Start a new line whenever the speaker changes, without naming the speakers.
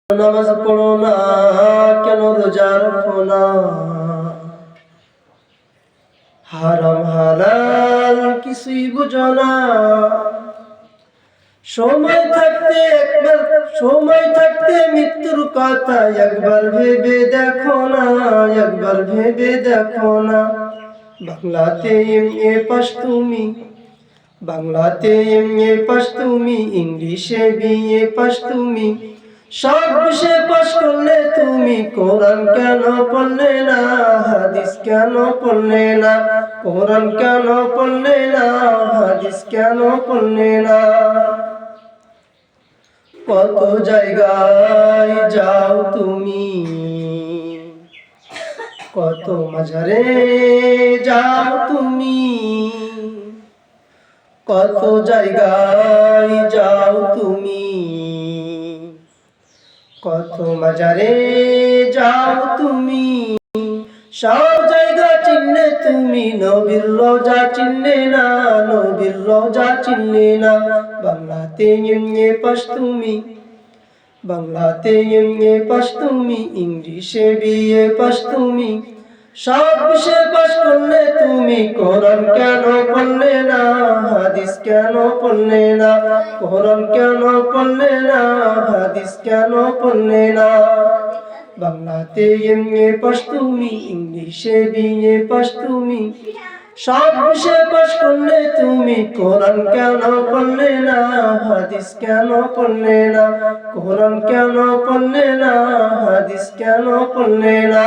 নামাজ পড়ো না কেন, রোজা রাখো না, হারাম হালাল কিছুই বুঝো না। সময় থাকতে মৃত্যুর কথা একবার ভেবে দেখো না, একবার ভেবে দেখো না। বাংলাতে এমএ পাস তুমি, বাংলাতে এমএ পাস তুমি, ইংলিশে বিএ পাস তুমি, সব বিষয়ে পাস করলে তুমি কোরআন কেন পড়লে না, হাদিস কেন পড়লে না, কোরআন কেন পড়লে না, হাদিস কেন পড়লে না। কত জায়গায় যাও তুমি, কত মাজারে যাও তুমি, কত জায়গায় যাও তুমি, কত মাজারে যাও তুমি। সব জায়গা চিনলে তুমি নবীর রোজা চিনলে না, নবীর রোজা চিনলে না। বাংলাতে এমএ পাস তুমি, বাংলাতে এমএ পাস তুমি, ইংলিশে বিএ পাস তুমি, সব বিষয়ে পাস করলে তুমি কোরআন কেন পড়লে না, হাদিস কেন পড়লে না, কোরআন কেন পড়লে না, হাদিস কেন পড়লে না। বাংলাতে এমএ পাস তুমি, ইংলিশে বিএ পাস তুমি, সব বিষয়ে পাস করলে তুমি কোরআন কেন পড়লে না, হাদিস কেন পড়লে না, কোরআন কেন পড়লে না, হাদিস কেন পড়লে না।